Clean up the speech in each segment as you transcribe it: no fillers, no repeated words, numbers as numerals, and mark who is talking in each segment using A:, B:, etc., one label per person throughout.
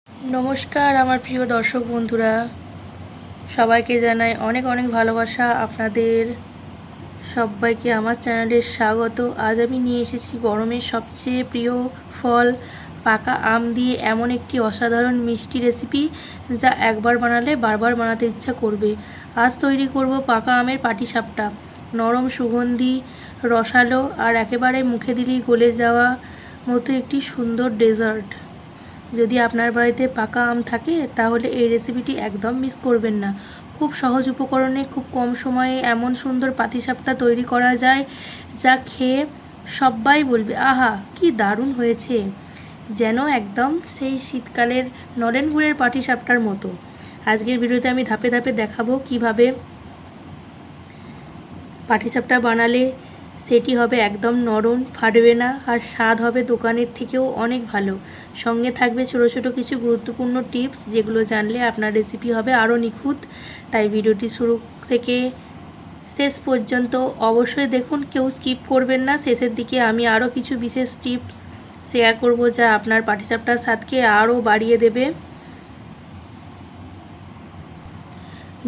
A: নমস্কার আমার প্রিয় দর্শক বন্ধুরা, সবাইকে জানাই অনেক অনেক ভালোবাসা। আপনাদের সবাইকে আমার চ্যানেলে স্বাগত। আজ আমি নিয়ে এসেছি গরমের সবচেয়ে প্রিয় ফল পাকা আম দিয়ে এমন একটি অসাধারণ মিষ্টি রেসিপি যা একবার বানালে বারবার বানাতে ইচ্ছা করবে। আজ তৈরি করব পাকা আমের পাটিসাপটা। নরম, সুগন্ধি, রসালো আর একেবারে মুখে দিলেই গলে যাওয়া মতো একটি সুন্দর ডেজার্ট। যদি আপনার বাড়িতে পাকা আম থাকে তাহলে এই রেসিপিটি একদম মিস করবেন না। খুব সহজ উপকরণে খুব কম সময়ে এমন সুন্দর পাটিসাপটা তৈরি করা যায় যা খেয়ে সবাই বলবে, আহা কি দারুণ হয়েছে, যেন একদম সেই শীতকালের নলেন গুড়ের পাটিসাপটার মতো। আজকের ভিডিওতে আমি ধাপে ধাপে দেখাবো কিভাবে পাটিসাপটা বানালে সেটি হবে একদম নরম, ফাটবে না, আর স্বাদ হবে দোকানের থেকেও অনেক ভালো। সঙ্গে থাকবে ছোটো ছোটো কিছু গুরুত্বপূর্ণ টিপস, যেগুলো জানলে আপনার রেসিপি হবে আরও নিখুঁত। তাই ভিডিওটি শুরু থেকে শেষ পর্যন্ত অবশ্যই দেখুন, কেউ স্কিপ করবেন না। শেষের দিকে আমি আরও কিছু বিশেষ টিপস শেয়ার করব যা আপনার পাটিসাপটার স্বাদকে আরও বাড়িয়ে দেবে।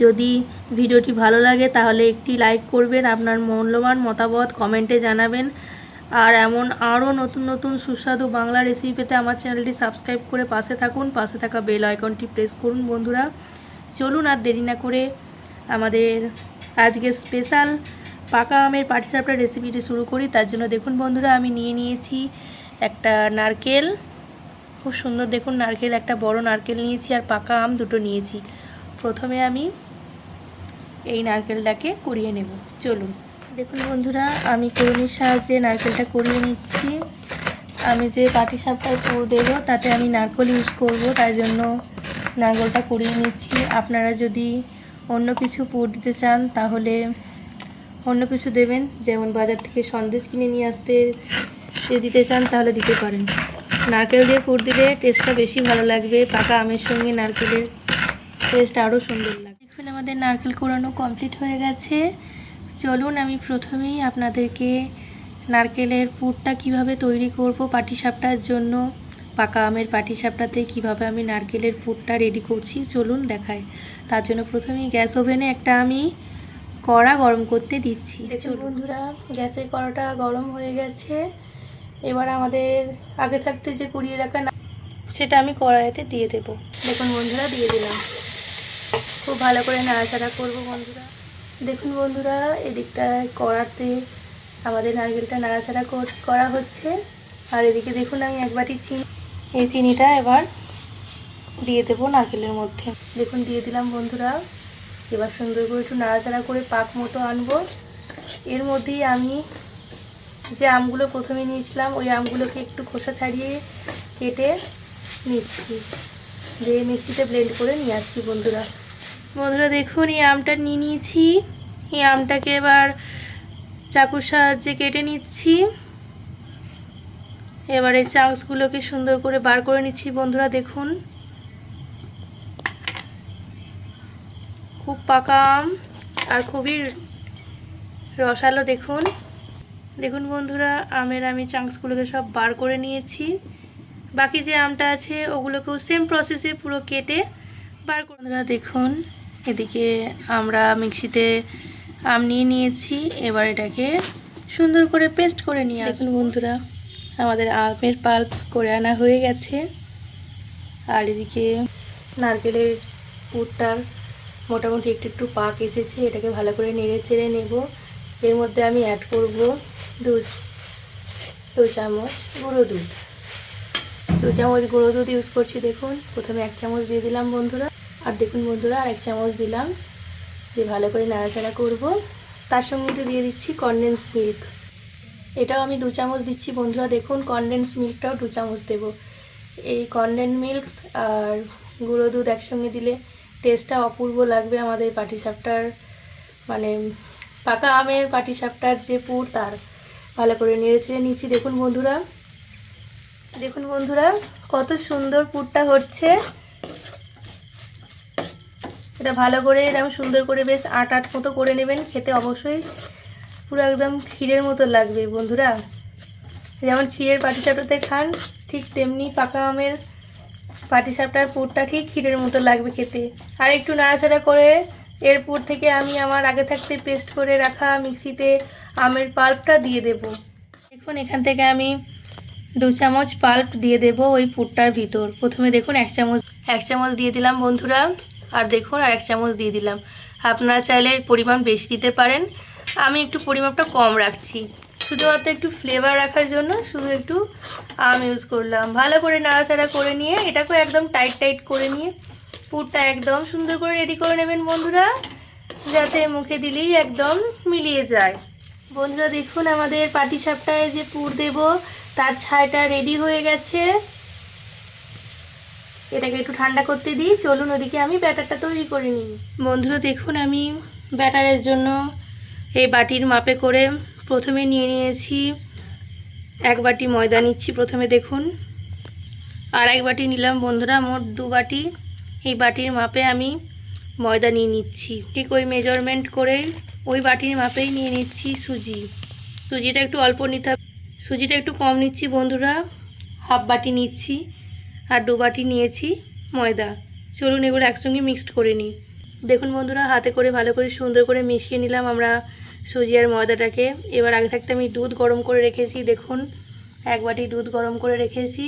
A: যদি ভিডিওটি ভালো লাগে তাহলে একটি লাইক করবেন, আপনার মূল্যবান মতামত কমেন্টে জানাবেন। আর এমন আরও নতুন নতুন সুস্বাদু বাংলা রেসিপি পেতে আমার চ্যানেলটি সাবস্ক্রাইব করে পাশে থাকুন। পাশে থাকা বেল আইকনটি প্রেস করুন। বন্ধুরা চলুন আর দেরি না করে আমাদের আজকের স্পেশাল পাকা আমের পাটিসাপটা রেসিপিটি শুরু করি। তার জন্য দেখুন বন্ধুরা, আমি নিয়ে নিয়েছি একটা নারকেল, খুব সুন্দর দেখুন নারকেল, একটা বড় নারকেল নিয়েছি, আর পাকা আম দুটো নিয়েছি। প্রথমে আমি এই নারকেলটাকে কুড়িয়ে নেব। চলুন দেখুন বন্ধুরা, আমি কুড়ুনির সাহায্যে নারকেলটা কুড়িয়ে নিচ্ছি। আমি যে পাটিসাপটায় পুর দেবো তাতে আমি নারকেল ইউজ করব, তাই জন্য নারকেলটা কুড়িয়ে নিচ্ছি। আপনারা যদি অন্য কিছু পুর দিতে চান তাহলে অন্য কিছু দেবেন, যেমন বাজার থেকে সন্দেশ কিনে নিয়ে আসতে দিতে চান তাহলে দিতে পারেন। নারকেল দিয়ে পুর দিলে টেস্টটা বেশি ভালো লাগবে, পাকা আমের সঙ্গে নারকেলের টেস্ট আরও সুন্দর লাগে। দেখুন আমাদের নারকেল কোড়ানো কমপ্লিট হয়ে গেছে। চলুন আমি প্রথমেই আপনাদেরকে নারকেলের পুরটা কিভাবে তৈরি করব পাটিসাপটার জন্য, পাকা আমের পাটিসাপটাতে কিভাবে আমি নারকেলের পুরটা রেডি করছি চলুন দেখাই। তার জন্য প্রথমেই গ্যাস ওভেনে একটা আমি কড়া গরম করতে দিচ্ছি। দেখুন বন্ধুরা, গ্যাসের কড়াটা গরম হয়ে গেছে। এবার আমাদের আগে থাকতে যে কুড়িয়ে রাখা সেটা আমি কড়াইতে দিয়ে দেব। দেখুন বন্ধুরা, দিয়ে দিলাম। খুব ভালো করে নাড়াচাড়া করব বন্ধুরা। দেখুন বন্ধুরা, এদিকটায় কড়াতে আমাদের নারকেলটা নাড়াচাড়া করা হচ্ছে, আর এদিকে দেখুন আমি এক বাটি চিনি, এই চিনিটা এবার দিয়ে দেবো নারকেলের মধ্যে। দেখুন দিয়ে দিলাম বন্ধুরা। এবার সুন্দর করে একটু নাড়াচাড়া করে পাক মতো আনবো। এর মধ্যেই আমি যে আমগুলো প্রথমে নিয়েছিলাম ওই আমগুলোকে একটু খোসা ছাড়িয়ে কেটে নিচ্ছি, দিয়ে মিক্সিতে ব্লেন্ড করে নিয়ে আসছি বন্ধুরা। বন্ধুরা দেখুন, এই আমটা নিয়ে নিয়েছি। এই আমটাকে এবার চাকুর সাহায্যে কেটে নিচ্ছি। এবার এই চাংসগুলোকে সুন্দর করে বার করে নিচ্ছি বন্ধুরা। দেখুন খুব পাকা আম আর খুবই রসালো। দেখুন দেখুন বন্ধুরা, আমের আমি চাংসগুলোকে সব বার করে নিয়েছি। বাকি যে আমটা আছে ওগুলোকেও সেম প্রসেসে পুরো কেটে বার করে। বন্ধুরা দেখুন, এদিকে আমরা মিক্সিতে আম নিয়ে নিয়েছি। এবার এটাকে সুন্দর করে পেস্ট করে নিয়ে আসুন বন্ধুরা। আমাদের আমের পাল্প করে আনা হয়ে গেছে, আর এদিকে নারকেলের পুরটার মোটামুটি একটু একটু পাক এসেছে। এটাকে ভালো করে নেড়ে চেড়ে নেব। এর মধ্যে আমি অ্যাড করব দু চামচ গুঁড়ো দুধ। 2 চামচ গুঁড়ো দুধ ইউজ করছি। দেখুন প্রথমে 1 চামচ দিয়ে দিলাম বন্ধুরা, আর দেখুন বন্ধুরা আর 1 চামচ দিলাম। দিয়ে ভালো করে নাড়াচাড়া করব। তার সঙ্গে একটু দিয়ে দিচ্ছি কনডেন্স মিল্ক, এটাও আমি 2 চামচ দিচ্ছি বন্ধুরা। দেখুন কনডেন্স মিল্কটাও 2 চামচ দেব। এই কনডেন্স মিল্ক আর গুঁড়ো দুধ একসঙ্গে দিলে টেস্টটা অপূর্ব লাগবে। আমাদের পাটিসাপটার মানে পাকা আমের পাটিসাপটার যে পুর তার ভালো করে নেড়ে ছেড়ে নিচ্ছি। দেখুন বন্ধুরা, দেখুন বন্ধুরা কত সুন্দর পুরটা হচ্ছে। এটা ভালো করে এরকম সুন্দর করে বেশ আট মতো করে নেবেন। খেতে অবশ্যই পুরো একদম ক্ষীরের মতো লাগবে বন্ধুরা। যেমন ক্ষীরের পাটিসাপটাতে খান ঠিক তেমনি পাকা আমের পাটিসাপটার পুরটা ঠিক ক্ষীরের মতো লাগবে খেতে। আর একটু নাড়াচাড়া করে এর পুর থেকে আমি আমার আগে থাকতে পেস্ট করে রাখা মিক্সিতে আমের পাল্পটা দিয়ে দেব। দেখুন এখান থেকে আমি 2 চামচ পাল্প দিয়ে দেব ওই পুরটার ভিতর। প্রথমে দেখুন 1 চামচ দিয়ে দিলাম বন্ধুরা, আর দেখুন আর 1 চামচ দিয়ে দিলাম। আপনারা চাইলে পরিমাণ বেশি দিতে পারেন, আমি একটু পরিমাপটা কম রাখছি। শুধুমাত্র একটু ফ্লেভার রাখার জন্য শুধু একটু আম ইউজ করলাম। ভালো করে নাড়াচাড়া করে নিয়ে এটাকেও একদম টাইট করে নিয়ে পুরটা একদম সুন্দর করে রেডি করে নেবেন বন্ধুরা, যাতে মুখে দিলেই একদম মিলিয়ে যায়। বন্ধুরা দেখুন আমাদের পাটিসাপটায় যে পুর দেব তার ছাইটা রেডি হয়ে গেছে। এটাকে একটু ঠান্ডা করতে দিই, চলুন ওদিকে আমি ব্যাটারটা তৈরি করে নিই। বন্ধুরা দেখুন আমি ব্যাটারের জন্য এই বাটির মাপে করে প্রথমে নিয়ে নিয়েছি 1 বাটি ময়দা নিচ্ছি প্রথমে দেখুন, আর 1 বাটি নিলাম বন্ধুরা, মোট 2 বাটি। এই বাটির মাপে আমি ময়দা নিয়ে নিচ্ছি, ঠিক ওই মেজারমেন্ট করেই ওই বাটির মাপেই নিয়ে নিচ্ছি সুজিটা একটু অল্প নিতে হবে, সুজিটা একটু কম নিচ্ছি বন্ধুরা, 1/2 বাটি নিচ্ছি, আর 2 বাটি নিয়েছি ময়দা। চলুন এগুলো একসঙ্গে মিক্সড করে নিই। দেখুন বন্ধুরা হাতে করে ভালো করে সুন্দর করে মিশিয়ে নিলাম আমরা সুজি আর ময়দাটাকে। এবার আগে থাকতে আমি দুধ গরম করে রেখেছি, দেখুন 1 বাটি দুধ গরম করে রেখেছি।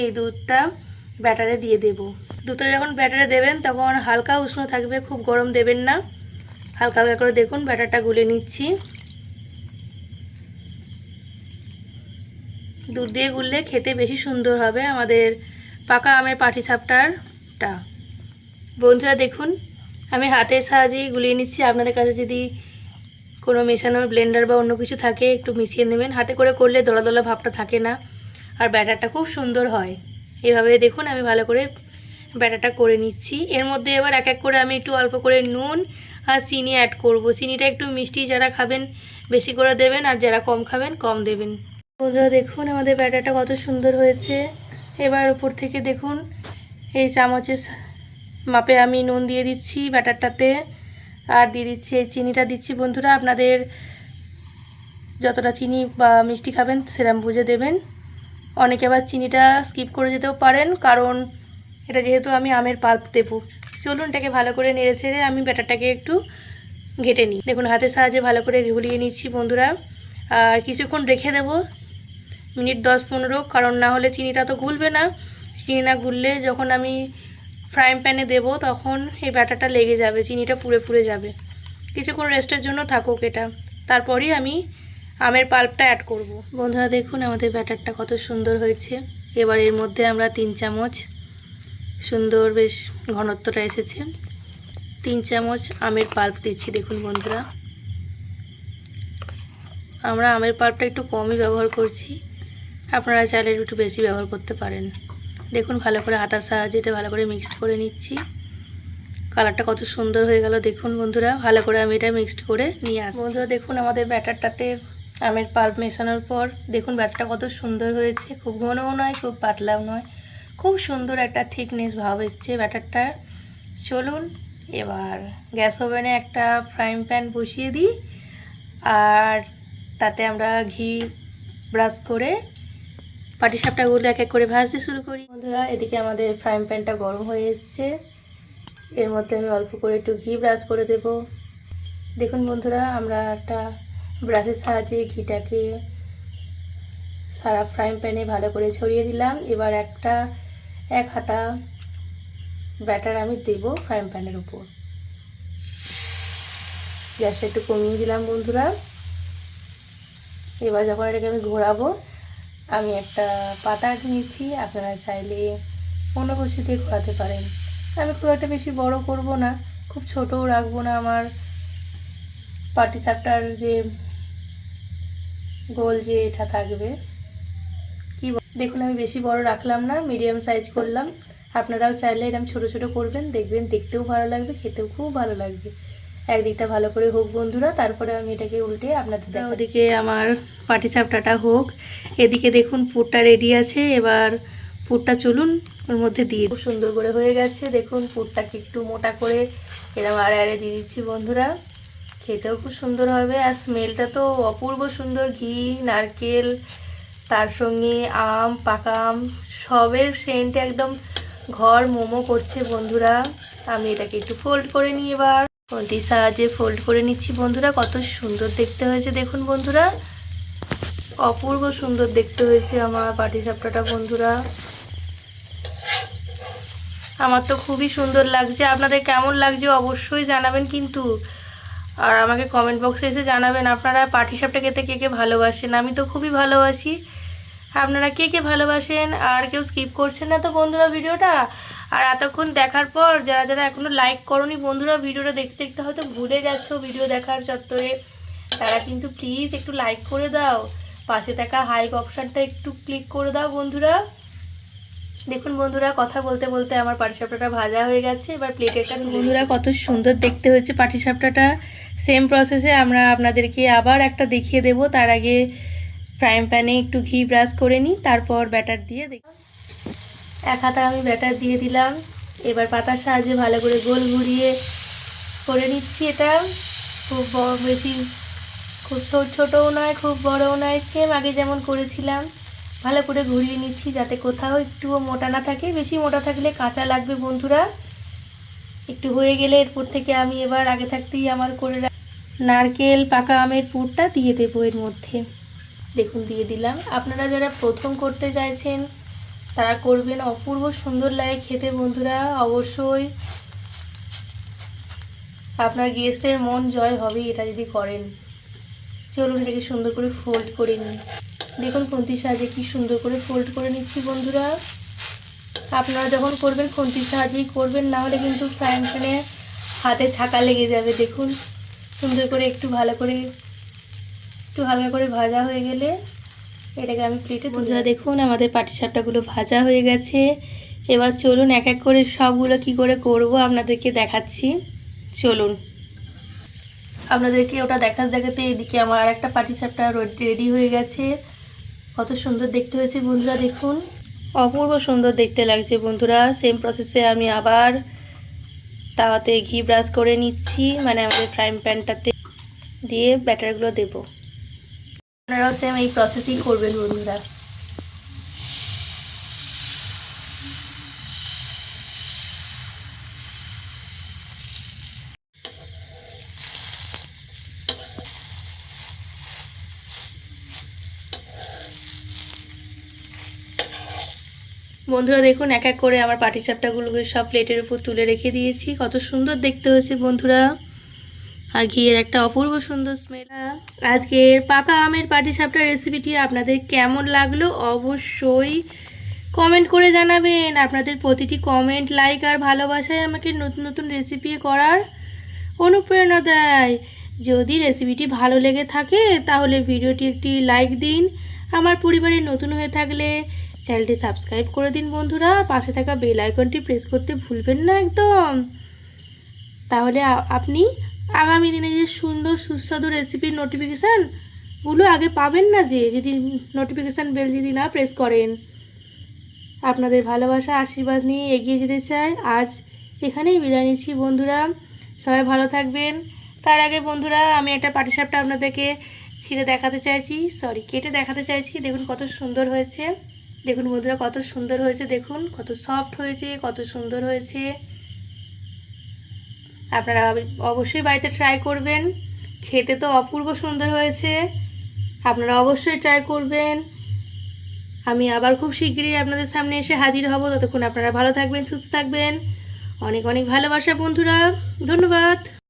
A: এই দুধটা ব্যাটারে দিয়ে দেব। দুধটা যখন ব্যাটারে দেবেন তখন হালকা উষ্ণ থাকবে, খুব গরম দেবেন না, হালকা হালকা করে দেখুন ব্যাটারটা গুলে নিচ্ছি। দুধ দিয়ে গুললে খেতে বেশি সুন্দর হবে আমাদের পাকা আমের পাটিসাপটারটা। বন্ধুরা দেখুন আমি হাতের সাহায্যেই গুলিয়ে নিচ্ছি, আপনাদের কাছে যদি কোনো মেশানোর ব্লেন্ডার বা অন্য কিছু থাকে একটু মিশিয়ে নেবেন। হাতে করে করলে দলা দলা ভাবটা থাকে না, আর ব্যাটারটা খুব সুন্দর হয়। এভাবে দেখুন আমি ভালো করে ব্যাটারটা করে নিচ্ছি। এর মধ্যে এবার এক এক করে আমি একটু অল্প করে নুন আর চিনি অ্যাড করব। চিনিটা একটু মিষ্টি যারা খাবেন বেশি করে দেবেন, আর যারা কম খাবেন কম দেবেন। বন্ধুরা দেখুন আমাদের ব্যাটারটা কত সুন্দর হয়েছে। এবার উপর থেকে দেখুন এই চামচের মাপে আমি নুন দিয়ে দিচ্ছি ব্যাটারটাতে, আর দিয়ে দিচ্ছি এই চিনিটা দিচ্ছি বন্ধুরা। আপনাদের যতটা চিনি বা মিষ্টি খাবেন সেরকম বুঝে দেবেন। অনেকে আবার চিনিটা স্কিপ করে যেতেও পারেন, কারণ এটা যেহেতু আমি আমের পাল্প দেবো। চলুন এটাকে ভালো করে নেড়ে ছেড়ে আমি ব্যাটারটাকে একটু ঘেটে নিই। দেখুন হাতের সাহায্যে ভালো করে গুলিয়ে নিচ্ছি বন্ধুরা, আর কিছুক্ষণ রেখে দেবো, মিনিট 10-15, কারণ না হলে চিনিটা তো গুলবে না। চিনি না গুললে যখন আমি ফ্রাইং প্যানে দেবো তখন এই ব্যাটারটা লেগে যাবে, চিনিটা পুড়ে যাবে। কিছুক্ষণ রেস্টের জন্য থাকুক এটা, তারপরই আমি আমের পাল্পটা অ্যাড করব। বন্ধুরা দেখুন আমাদের ব্যাটারটা কত সুন্দর হয়েছে। এবার এর মধ্যে আমরা 3 চামচ, সুন্দর বেশ ঘনত্বটা এসেছে, 3 চামচ আমের পাল্প দিচ্ছি। দেখুন বন্ধুরা আমরা আমের পাল্পটা একটু কমই ব্যবহার করছি, আপনারা চাইলে একটু বেশি ব্যবহার করতে পারেন। দেখুন ভালো করে হাতার সাহায্যে এটা ভালো করে মিক্সড করে নিচ্ছি। কালারটা কত সুন্দর হয়ে গেল দেখুন বন্ধুরা। ভালো করে আমি এটা মিক্সড করে নিয়ে আসি। বন্ধুরা দেখুন আমাদের ব্যাটারটাতে আমের পাল্প মেশানোর পর দেখুন ব্যাটারটা কত সুন্দর হয়েছে, খুব ঘনও নয় খুব পাতলাও নয়, খুব সুন্দর একটা থিকনেস ভাব এসছে ব্যাটারটার। চলুন এবার গ্যাস ওভেনে একটা ফ্রাইং প্যান বসিয়ে দিই, আর তাতে আমরা ঘি ব্রাশ করে পাটিসাপটাগুলো এক এক করে ভাজতে শুরু করি। বন্ধুরা এদিকে আমাদের ফ্রাইং প্যানটা গরম হয়ে এসছে, এর মধ্যে আমি অল্প করে একটু ঘি ব্রাশ করে দেব। দেখুন বন্ধুরা আমরা একটা ব্রাশের সাহায্যে ঘিটাকে সারা ফ্রাইং প্যানে ভালো করে ছড়িয়ে দিলাম। এবার এক হাতা ব্যাটার আমি দেব ফ্রাইং প্যানের উপর। গ্যাসটা একটু কমিয়ে দিলাম বন্ধুরা। এবার যখন এটাকে আমি ঘোরাবো, আমি একটা পাতা নিয়েছি, আপনারা চাইলে অন্য কিছু দিয়ে ঘোরাতে পারেন। আমি খুব একটা বেশি বড় করব না, খুব ছোটও রাখবো না। আমার পাটিসাপটার যে গোল যে এটা থাকবে কি দেখুন আমি বেশি বড় রাখলাম না, মিডিয়াম সাইজ করলাম। আপনারাও চাইলে এরকম ছোট ছোট করবেন, দেখবেন দেখতেও ভালো লাগবে, খেতেও খুব ভালো লাগবে। একদিকটা ভালো করে হোক বন্ধুরা, তারপরে আমি এটাকে উল্টে আপনাদের দেখাবো। ওদিকে আমার পাটিসাপটাটা হোক, এদিকে দেখুন পুরটা রেডি আছে। এবার পুরটা চলুন ওর মধ্যে দিয়ে, খুব সুন্দর করে হয়ে গেছে। দেখুন পুরটাকে একটু মোটা করে এরকম আড়ে দিয়ে দিচ্ছি বন্ধুরা, খেতেও খুব সুন্দর হবে। আর স্মেলটা তো অপূর্ব সুন্দর, ঘি নারকেল তার সঙ্গে আম, পাকা আম সবের সেন্ট একদম ঘর মোমো করছে বন্ধুরা। আমি এটাকে একটু ফোল্ড করে নিই, এবার খুন্তির সাহায্যে ফোল্ড করে নিচ্ছি বন্ধুরা। কত সুন্দর দেখতে হয়েছে দেখুন বন্ধুরা, অপূর্ব সুন্দর দেখতে হয়েছে আমার পাটিসাপটাটা বন্ধুরা। আমার তো খুবই সুন্দর লাগছে, আপনাদের কেমন লাগছে অবশ্যই জানাবেন কিন্তু। আর আমাকে কমেন্ট বক্সে এসে জানাবেন আপনারা পাটিসাপটা খেতে কে কে ভালোবাসেন। আমি তো খুবই ভালোবাসি, আপনারা কে কে ভালোবাসেন। আর কেউ স্কিপ করছেন না তো বন্ধুরা ভিডিওটা। আর এতক্ষণ দেখার পর যারা যারা এখনও লাইক করনি বন্ধুরা, ভিডিওটা দেখতে দেখতে হয়তো ভুলে গেছো ভিডিও দেখার চত্বরে, তারা কিন্তু প্লিজ একটু লাইক করে দাও, পাশে থাকা হাইপ অপশানটা একটু ক্লিক করে দাও বন্ধুরা। দেখুন বন্ধুরা, কথা বলতে বলতে আমার পাটিসাপটাটা ভাজা হয়ে গেছে। এবার প্লেটেরটা বন্ধুরা কত সুন্দর দেখতে হয়েছে পাটিসাপটাটা। সেম প্রসেসে আমরা আপনাদেরকে আবার একটা দেখিয়ে দেব। তার আগে ফ্রাইং প্যানে একটু ঘি ব্রাশ করে নিই, তারপর ব্যাটার দিয়ে দেখুন এক হাতা আমি ব্যাটার দিয়ে দিলাম। এবার পাতার সাহায্যে ভালো করে গোল ঘুরিয়ে করে নিচ্ছি। এটা খুব বেশি খুব ছোটও নয় খুব বড়ও নয়, সেম আগে যেমন করেছিলাম ভালো করে ঘুরিয়ে নিচ্ছি যাতে কোথাও একটুও মোটা না থাকে। বেশি মোটা থাকলে কাঁচা লাগবে বন্ধুরা। একটু হয়ে গেলে এরপর থেকে আমি এবার আগে থাকতেই আমার করে নারকেল পাকা আমের পুরটা দিয়ে দেবো এর মধ্যে। দেখুন দিয়ে দিলাম। আপনারা যারা প্রথম করতে চাইছেন তারা করবেন, অপূর্ব সুন্দর লাগে খেতে বন্ধুরা। অবশ্যই আপনার গেস্টের মন জয় হবে এটা যদি করেন। চলুন এটাকে সুন্দর করে ফোল্ড করে নিই। দেখুন খুন্তির সাহায্যে কি সুন্দর করে ফোল্ড করে নিচ্ছি বন্ধুরা। আপনারা যখন করবেন খুন্তির সাহায্যেই করবেন, না হলে কিন্তু ফ্রাইং প্যানে হাতে ছাকা লেগে যাবে। দেখুন সুন্দর করে একটু ভালো করে একটু হালকা করে ভাজা হয়ে গেলে এটাকে আমি প্লেটে বন্ধুরা দেখুন আমাদের পাটিসাপটাগুলো ভাজা হয়ে গেছে। এবার চলুন এক এক করে সবগুলো কি করে করব আপনাদেরকে দেখাচ্ছি। চলুন আপনাদেরকে ওটা দেখাতে দেখাতে এদিকে আমার আর একটা পাটিসাপটা রেডি হয়ে গেছে। কত সুন্দর দেখতে হয়েছে বন্ধুরা, দেখুন অপূর্ব সুন্দর দেখতে লাগছে বন্ধুরা। সেম প্রসেসে আমি আবার তাওয়াতে ঘি ব্রাশ করে নিচ্ছি, মানে আমাদের ফ্রাইং প্যানটাতে দিয়ে ব্যাটারগুলো দেবো। আপনারাও সেম এই প্রসেসই করবেন বন্ধুরা। বন্ধুরা দেখুন এক এক করে আমার পাটিসাপটাগুলোকে সব প্লেটের উপর তুলে রেখে দিয়েছি। কত সুন্দর দেখতে হয়েছে বন্ধুরা, আর ঘিয়ের একটা অপূর্ব সুন্দর স্মেল। আজকের পাকা আমের পাটিসাপটা রেসিপিটি আপনাদের কেমন লাগলো অবশ্যই কমেন্ট করে জানাবেন। আপনাদের প্রতিটি কমেন্ট লাইক আর ভালোবাসায় আমাকে নতুন নতুন রেসিপি করার অনুপ্রেরণা দেয়। যদি রেসিপিটি ভালো লেগে থাকে তাহলে ভিডিওটি একটি লাইক দিন। আমার পরিবারে নতুন হয়ে থাকলে চ্যানেলটি সাবস্ক্রাইব করে দিন বন্ধুরা। পাশে থাকা বেল আইকনটি প্রেস করতে ভুলবেন না একদম। তাহলে আপনি আগামী দিনে যে সুন্দর সুস্বাদু রেসিপির নোটিফিকেশানগুলো আগে পাবেন না, যে যদি নোটিফিকেশান বেল যদি না প্রেস করেন। আপনাদের ভালোবাসা আশীর্বাদ নিয়ে এগিয়ে যেতে চাই। আজ এখানেই বিদায় নিচ্ছি বন্ধুরা, সবাই ভালো থাকবেন। তার আগে বন্ধুরা আমি একটা পাটিসাপটা আপনাদেরকে ছিঁড়ে দেখাতে চাইছি, কেটে দেখাতে চাইছি। দেখুন কত সুন্দর হয়েছে, দেখুন বন্ধুরা কত সুন্দর হয়েছে, দেখুন কত সফট হয়েছে, কত সুন্দর হয়েছে। আপনারা অবশ্যই বাড়িতে ট্রাই করবেন, খেতে তো অপূর্ব সুন্দর হয়েছে। আপনারা অবশ্যই ট্রাই করবেন। আমি আবার খুব শিগগিরই আপনাদের সামনে এসে হাজির হব। ততক্ষণ আপনারা ভালো থাকবেন, সুস্থ থাকবেন। অনেক অনেক ভালোবাসা বন্ধুরা, ধন্যবাদ।